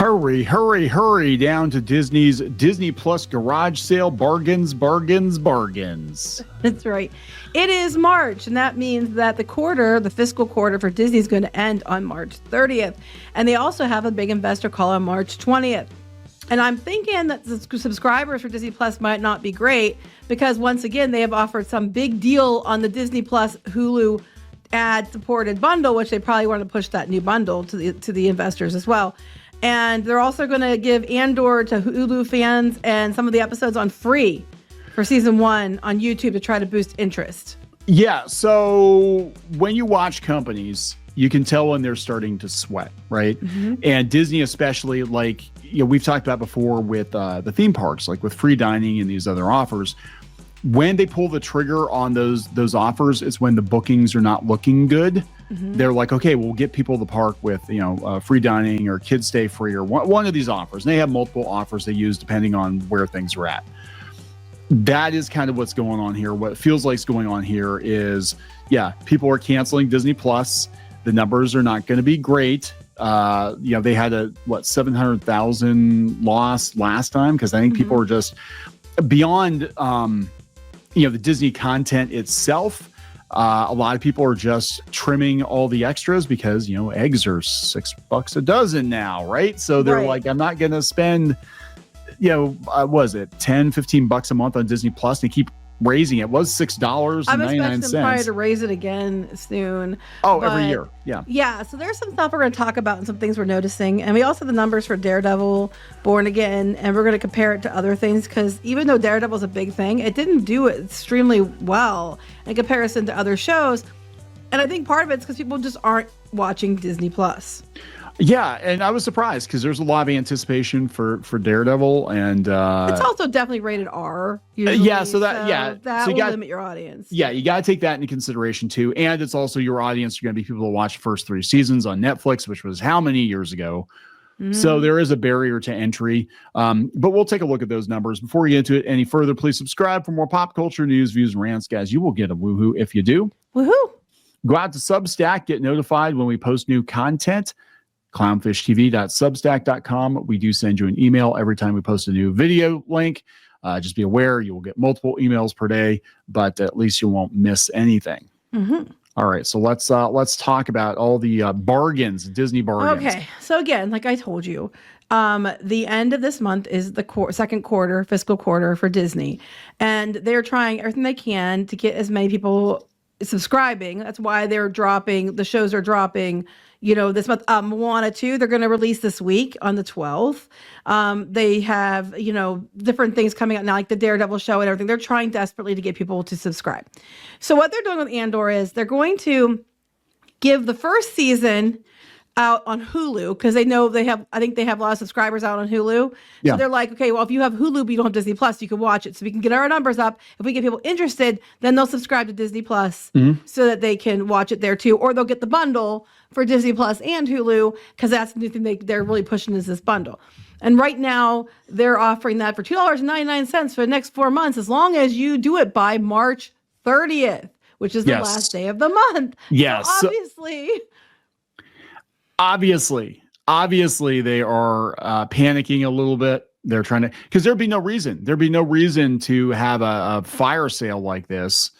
Hurry, hurry, hurry down to Disney's Disney Plus garage sale. Bargains, bargains, bargains. That's right. It is March, and that means that the fiscal quarter for Disney is going to end on March 30th. And they also have a big investor call on March 20th. And I'm thinking that the subscribers for Disney Plus might not be great because, once again, they have offered some big deal on the Disney Plus Hulu ad-supported bundle, which they probably want to push that new bundle to the investors as well. And they're also going to give Andor to Hulu fans and some of the episodes on free for season 1 on YouTube to try to boost interest. Yeah, so when you watch companies, you can tell when they're starting to sweat, right? Mm-hmm. And Disney especially, like, we've talked about before with the theme parks, like with free dining and these other offers. When they pull the trigger on those offers, it's when the bookings are not looking good. Mm-hmm. They're like, okay, we'll get people to the park with, free dining or kids stay free or one of these offers. And they have multiple offers they use depending on where things are at. That is kind of what's going on here. What feels like is going on here is, people are canceling Disney Plus. The numbers are not going to be great. They had a 700,000 loss last time because I think people are just beyond, the Disney content itself. A lot of people are just trimming all the extras because, eggs are $6 a dozen now, right? So they're like, I'm not going to spend, was it $10-15 a month on Disney Plus? And they keep raising it. It was $6.99. I'm expecting them probably to raise it again soon. Every year. Yeah. Yeah. So there's some stuff we're going to talk about and some things we're noticing. And we also have the numbers for Daredevil, Born Again, and we're going to compare it to other things because even though Daredevil is a big thing, it didn't do it extremely well in comparison to other shows. And I think part of it's because people just aren't watching Disney Plus. Yeah, and I was surprised because there's a lot of anticipation for Daredevil, and it's also definitely rated R. Usually, that will limit your audience. Yeah, you got to take that into consideration too, and it's also your audience are going to be people who watch the first 3 seasons on Netflix, which was how many years ago? Mm-hmm. So there is a barrier to entry, but we'll take a look at those numbers before we get into it any further. Please subscribe for more pop culture news, views, and rants, guys. You will get a woohoo if you do. Woohoo! Go out to Substack, get notified when we post new content. clownshishtv.substack.com. We do send you an email every time we post a new video link. Just be aware you will get multiple emails per day, but at least you won't miss anything. Mm-hmm. All right, so let's talk about all the bargains, Disney bargains. Okay, so again, like I told you, the end of this month is the second quarter, fiscal quarter for Disney, and they're trying everything they can to get as many people subscribing. That's why the shows are dropping. This month, Moana 2, they're going to release this week on the 12th. They have, different things coming out now, like the Daredevil show and everything. They're trying desperately to get people to subscribe. So what they're doing with Andor is they're going to give the first season out on Hulu because they know I think they have a lot of subscribers out on Hulu. Yeah. So they're like, okay, well, if you have Hulu, but you don't have Disney Plus, you can watch it. So we can get our numbers up. If we get people interested, then they'll subscribe to Disney Plus so that they can watch it there too. Or they'll get the bundle for Disney Plus and Hulu because that's the new thing they're really pushing is this bundle. And right now they're offering that for $2.99 for the next 4 months, as long as you do it by March 30th, which is the last day of the month. Yes. So Obviously, they are panicking a little bit. They're trying to, because there'd be no reason to have a fire sale like this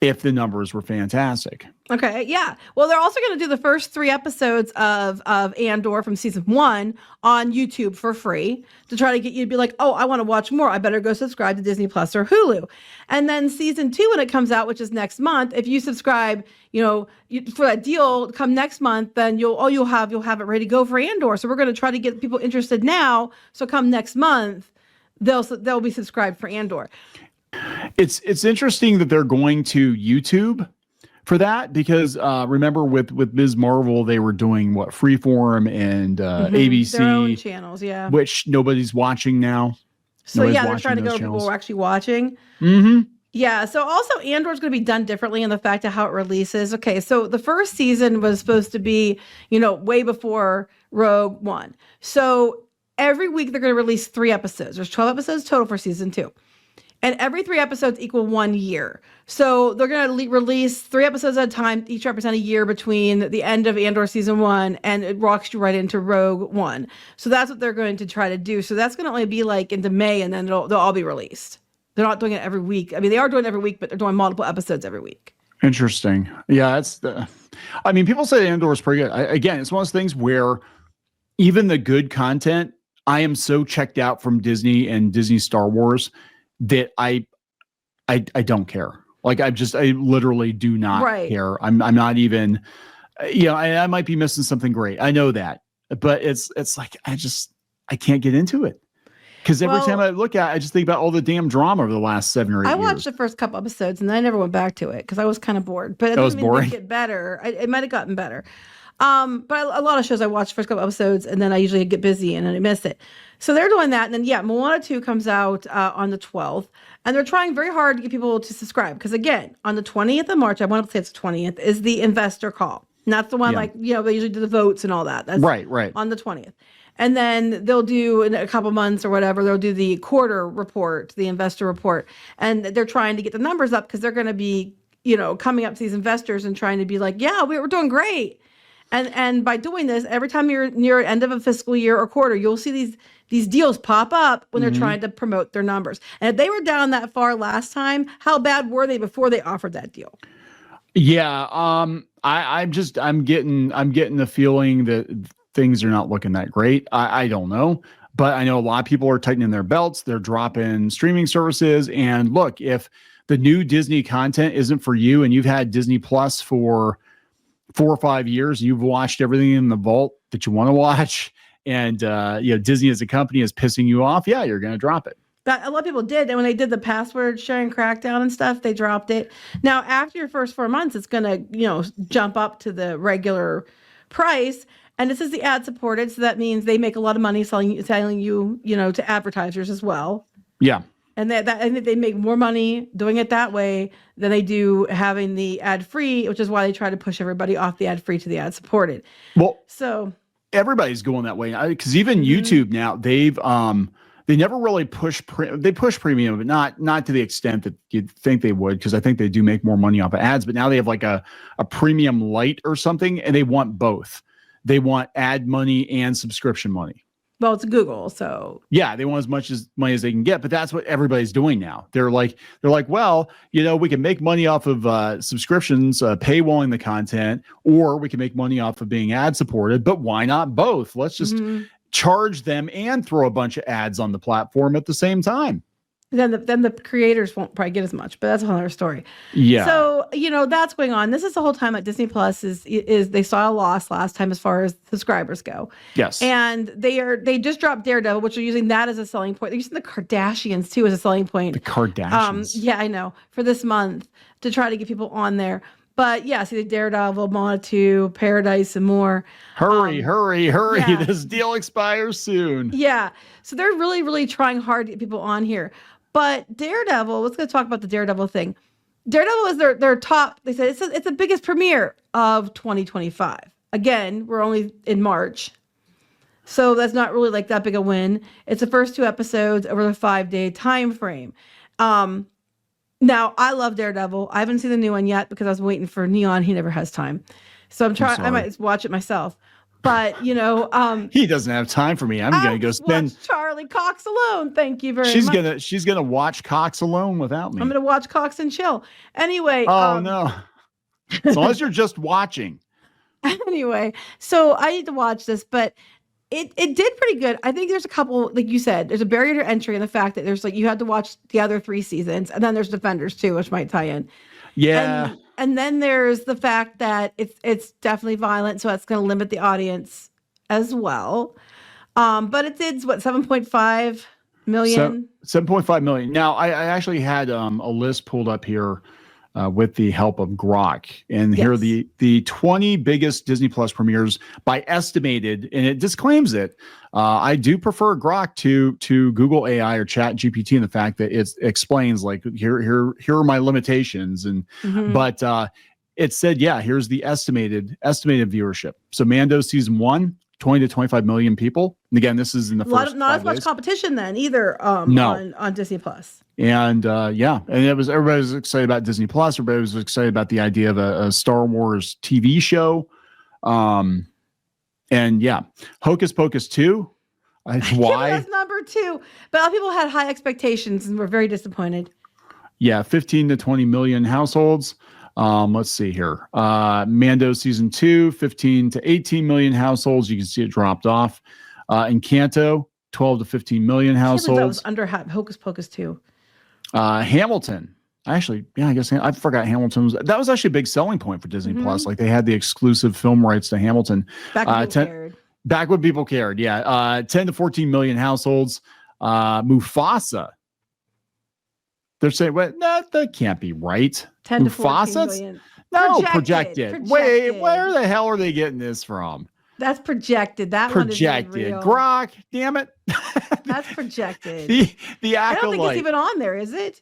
if the numbers were fantastic. Okay, yeah. Well, they're also going to do the first 3 episodes of Andor from season 1 on YouTube for free to try to get you to be like, oh, I want to watch more. I better go subscribe to Disney Plus or Hulu. And then season 2, when it comes out, which is next month, if you subscribe, for that deal come next month, then you'll have it ready to go for Andor. So we're going to try to get people interested now. So come next month, they'll be subscribed for Andor. It's interesting that they're going to YouTube for that because remember with Ms. Marvel, they were doing Freeform and ABC, their own channels, which nobody's watching now. So they're trying to go where people are actually watching. Mm-hmm. Yeah. So also Andor's going to be done differently in the fact of how it releases. Okay. So the first season was supposed to be, way before Rogue One. So every week they're going to release 3 episodes. There's 12 episodes total for season 2. And every 3 episodes equal 1 year. So they're going to release 3 episodes at a time, each represent a year between the end of Andor season 1 and it rocks you right into Rogue One. So that's what they're going to try to do. So that's going to only be like into May, and then they'll all be released. They're not doing it every week. I mean, they are doing it every week, but they're doing multiple episodes every week. Interesting. Yeah, I mean, people say Andor is pretty good. Again, it's one of those things where even the good content, I am so checked out from Disney and Disney Star Wars that I don't care. Like I literally do not care. I'm not even, I might be missing something great. I know that, but it's like, I can't get into it. Because every time I look at it, I just think about all the damn drama over the last 7 or 8 years. I watched the first couple episodes and then I never went back to it because I was kind of bored. But it doesn't mean it didn't get better. It might have gotten better. But a lot of shows I watch the first couple episodes and then I usually get busy and then I miss it. So they're doing that. And then, Moana 2 comes out on the 12th. And they're trying very hard to get people to subscribe. Because again, on the 20th of March, I want to say it's the 20th, is the investor call. And that's the one they usually do the votes and all that. That's right. On the 20th. And then they'll do in a couple months or whatever, they'll do the quarter report, the investor report. And they're trying to get the numbers up because they're going to be, coming up to these investors and trying to be like, yeah, we're doing great. And by doing this, every time you're near end of a fiscal year or quarter, you'll see these deals pop up when they're trying to promote their numbers. And if they were down that far last time, how bad were they before they offered that deal? Yeah. I'm getting the feeling that things are not looking that great. I don't know, but I know a lot of people are tightening their belts. They're dropping streaming services. And look, if the new Disney content isn't for you and you've had Disney Plus for 4 or 5 years, you've watched everything in the vault that you want to watch, and Disney as a company is pissing you off, you're going to drop it. But a lot of people did. And when they did the password sharing crackdown and stuff, they dropped it. Now, after your first 4 months, it's going to, jump up to the regular price. And this is the ad supported. So that means they make a lot of money selling you, to advertisers as well. Yeah. And they make more money doing it that way than they do having the ad free, which is why they try to push everybody off the ad free to the ad supported. Well, so everybody's going that way because even YouTube now, they never really push premium, but not to the extent that you'd think they would, because I think they do make more money off of ads. But now they have like a premium light or something, and they want both. They want ad money and subscription money. Well, it's Google, so yeah, they want as much money as they can get, but that's what everybody's doing now. They're like, well, we can make money off of subscriptions, paywalling the content, or we can make money off of being ad supported. But why not both? Let's just charge them and throw a bunch of ads on the platform at the same time. Then the creators won't probably get as much, but that's a whole other story. Yeah. So, that's going on. This is the whole time that Disney Plus is they saw a loss last time as far as subscribers go. Yes. And they just dropped Daredevil, which are using that as a selling point. They're using the Kardashians too as a selling point. The Kardashians. Yeah, I know. For this month to try to get people on there. But yeah, see the Daredevil, Moana 2, Paradise, and more. Hurry. Yeah. This deal expires soon. Yeah. So they're really, really trying hard to get people on here. But Daredevil, let's go talk about the Daredevil thing. Daredevil is their top. They said it's the biggest premiere of 2025. Again, we're only in March. So that's not really like that big a win. It's the first 2 episodes over the 5-day time frame. Now, I love Daredevil. I haven't seen the new one yet because I was waiting for Kneon. He never has time. So I'm trying. I might watch it myself. But, he doesn't have time for me. I'm going to go spend watch Charlie Cox alone. Thank you very much. She's going to watch Cox alone without me. I'm going to watch Cox and chill. Anyway. Oh, no. As long as you're just watching. Anyway, so I need to watch this, but it did pretty good. I think there's a couple, like you said, there's a barrier to entry in the fact that there's you had to watch the other 3 seasons, and then there's Defenders too, which might tie in. Yeah. And then there's the fact that it's definitely violent, so that's going to limit the audience as well. But it did 7.5 million. 7.5 million. Now, I actually had a list pulled up here with the help of Grok, and here are the 20 biggest Disney Plus premieres by estimated, and it disclaims it. I do prefer Grok to Google AI or Chat GPT in the fact that it explains here are my limitations, and but it said here's the estimated viewership. So Mando season 1, 20 to 25 million people. And again, this is in the first not 5 as much days. competition then either. No. On Disney Plus. And and everybody was excited about Disney Plus. Everybody was excited about the idea of a Star Wars TV show. And yeah, Hocus Pocus 2. Why? That's number 2. But a lot of people had high expectations and were very disappointed. Yeah, 15 to 20 million households. Let's see here. Mando season 2, 15 to 18 million households. You can see it dropped off. Encanto, 12 to 15 million households. That was under Hocus Pocus 2. Hamilton. I guess I forgot Hamilton that was actually a big selling point for Disney Plus. Like they had the exclusive film rights to Hamilton. Back when people cared. Yeah. 10 to 14 million households. Mufasa. They're saying, that can't be right. 10 to 14 million. No, projected. Wait, where the hell are they getting this from? That's projected. That projected. One is real. Grok, damn it. That's projected. the Acolyte. I don't think it's even on there, is it?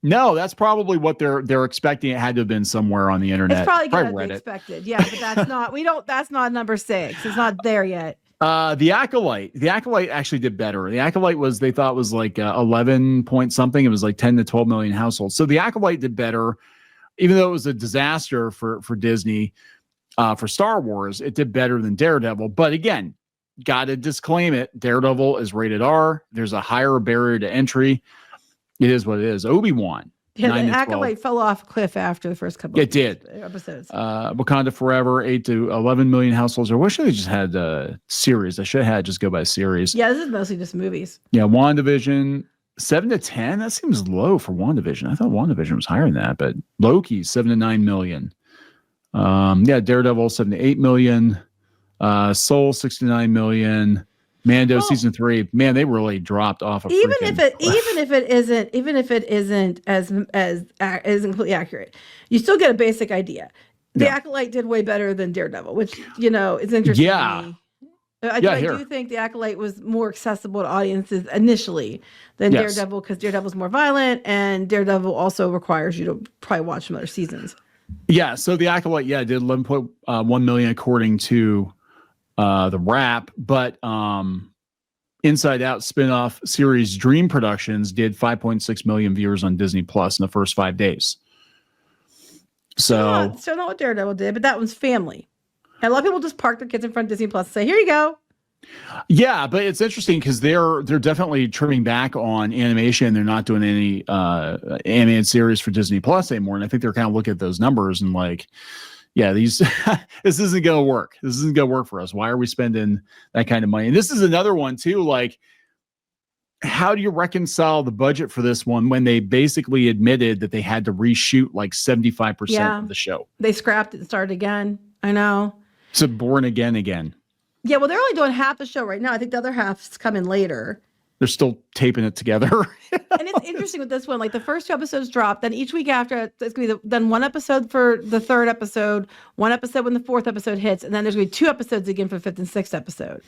No, that's probably what they're expecting. It had to have been somewhere on the internet. It's probably going to be expected. Yeah, but that's not. That's not number 6. It's not there yet. The Acolyte actually did better. The Acolyte they thought was like 11 point something. It was like 10 to 12 million households. So the Acolyte did better, even though it was a disaster for Disney, for Star Wars. It did better than Daredevil. But again, got to disclaim it. Daredevil is rated R. There's a higher barrier to entry. It is what it is. Obi-Wan. Yeah, the Acolyte fell off a cliff after the first couple of episodes. Wakanda Forever, 8 to 11 million households. I wish they just had a series. I should have had just go by series. Yeah, this is mostly just movies. Yeah, WandaVision, 7 to 10. That seems low for WandaVision. I thought WandaVision was higher than that, but Loki, 7 to 9 million. Daredevil, 7 to 8 million. Soul, 6 to 9 million. Mando season 3, man, they really dropped off. Even if it isn't as completely accurate, you still get a basic idea. The Acolyte did way better than Daredevil, which is interesting. Yeah, to me. I do think the Acolyte was more accessible to audiences initially than Daredevil, because Daredevil's more violent, and Daredevil also requires you to probably watch some other seasons. Yeah, so the Acolyte, did 11.1 million according to the Wrap, but Inside Out spin-off series Dream Productions did 5.6 million viewers on Disney Plus in the first 5 days. So not what Daredevil did, but that one's family. And a lot of people just park their kids in front of Disney Plus and say, "Here you go." Yeah, but it's interesting because they're definitely trimming back on animation. They're not doing any animated series for Disney Plus anymore, and I think they're kind of looking at those numbers and like, yeah, this isn't going to work. This isn't going to work for us. Why are we spending that kind of money? And this is another one too. Like, how do you reconcile the budget for this one when they basically admitted that they had to reshoot like 75% of the show? They scrapped it and started again. I know. So born again. Yeah, well, they're only doing half the show right now. I think the other half's coming later. They're still taping it together. And it's interesting with this one. Like the first 2 episodes drop, then each week after it's going to be then 1 episode for the 3rd episode, 1 episode when the 4th episode hits, and then there's going to be 2 episodes again for the 5th and 6th episode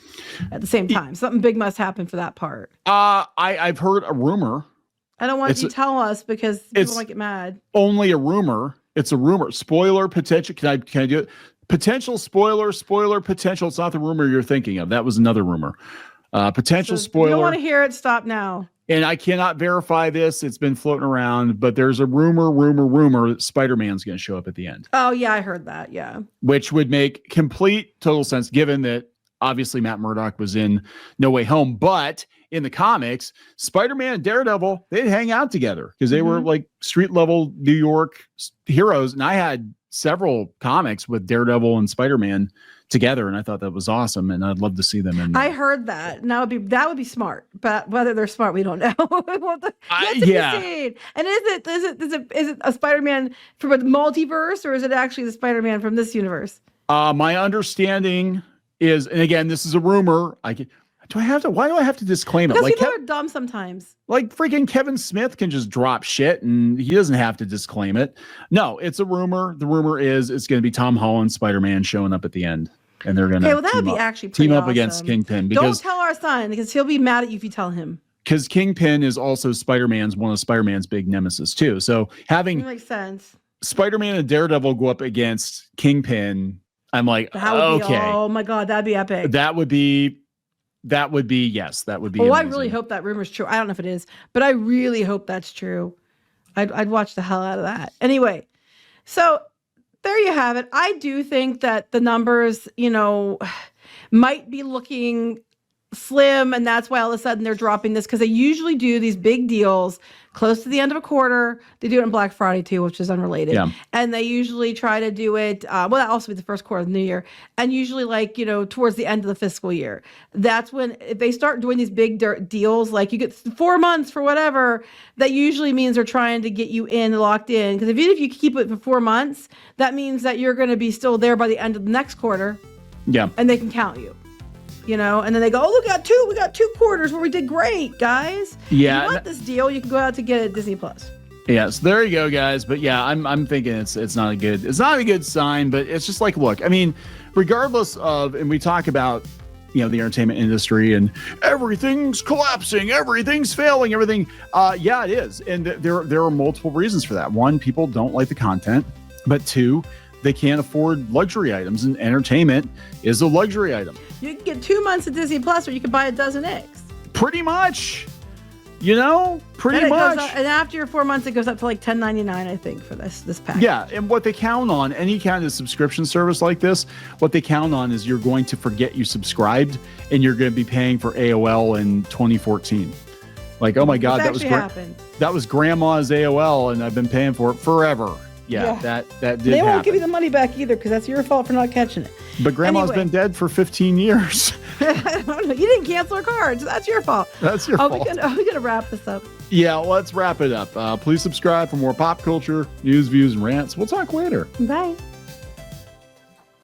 at the same time. Something big must happen for that part. I've heard a rumor. I don't want you to tell us because people might get mad. Only a rumor. It's a rumor. Spoiler potential. Can I do it? Potential spoiler potential. It's not the rumor you're thinking of. That was another rumor. Potential spoiler. If you don't want to hear it, stop now. And I cannot verify this. It's been floating around, but there's a rumor that Spider-Man's going to show up at the end. Oh, yeah, I heard that. Yeah. Which would make total sense, given that obviously Matt Murdock was in No Way Home. But in the comics, Spider-Man and Daredevil, they'd hang out together because they were like street level New York heroes. And I had several comics with Daredevil and Spider-Man together, and I thought that was awesome, and I'd love to see them. I heard that. Now that would be smart, but whether they're smart, we don't know. Yeah. And is it a Spider-Man from a multiverse, or is it actually the Spider-Man from this universe? My understanding is, and again, this is a rumor. Why do I have to disclaim it? Because people are dumb sometimes. Like freaking Kevin Smith can just drop shit and he doesn't have to disclaim it. No, it's a rumor. The rumor is it's going to be Tom Holland, Spider-Man showing up at the end. And they're going to that would be actually team up awesome. against Kingpin. Don't tell our son because he'll be mad at you if you tell him. Because Kingpin is also one of Spider-Man's big nemesis too. So having makes sense. Spider-Man and Daredevil go up against Kingpin I'm like, That would okay, oh my God, that'd be epic. that would be yes, that would be. Oh, I amazing. really hope that rumor's true. I don't know if it is, but I really hope that's true. I'd watch the hell out of that. Anyway, so there you have it. I do think that the numbers, might be looking slim, and that's why all of a sudden they're dropping this, because they usually do these big deals close to the end of a quarter. They do it on Black Friday too, which is unrelated. Yeah. And they usually try to do it, that also be the first quarter of the new year, and usually towards the end of the fiscal year. That's when, if they start doing these big deals, like you get 4 months for whatever, that usually means they're trying to get you locked in. Because even if you keep it for 4 months, that means that you're going to be still there by the end of the next quarter. Yeah. And they can count you. And then they go, oh, we got two quarters where we did great, guys. Yeah. If you want this deal, you can go out to get it at Disney Plus. Yes, there you go, guys. But yeah, I'm thinking it's not a good sign, but it's just like, look, I mean, regardless of, and we talk about, the entertainment industry and everything's collapsing, everything's failing, everything. Yeah, it is. And there are multiple reasons for that. One, people don't like the content, but two, they can't afford luxury items, and entertainment is a luxury item. You can get 2 months of Disney Plus, or you can buy a dozen eggs. Pretty much, pretty much. And after your 4 months, it goes up to like $10.99, I think, for this package. Yeah, and what they count on, any kind of subscription service like this, what they count on is you're going to forget you subscribed, and you're going to be paying for AOL in 2014. Like, oh my God, that was grandma's AOL, and I've been paying for it forever. Yeah. That did happen. They won't give you the money back either, because that's your fault for not catching it. But grandma's been dead for 15 years. I don't know. You didn't cancel her cards. That's your fault. That's your fault. Are we gonna wrap this up? Yeah, let's wrap it up. Please subscribe for more pop culture, news, views, and rants. We'll talk later. Bye.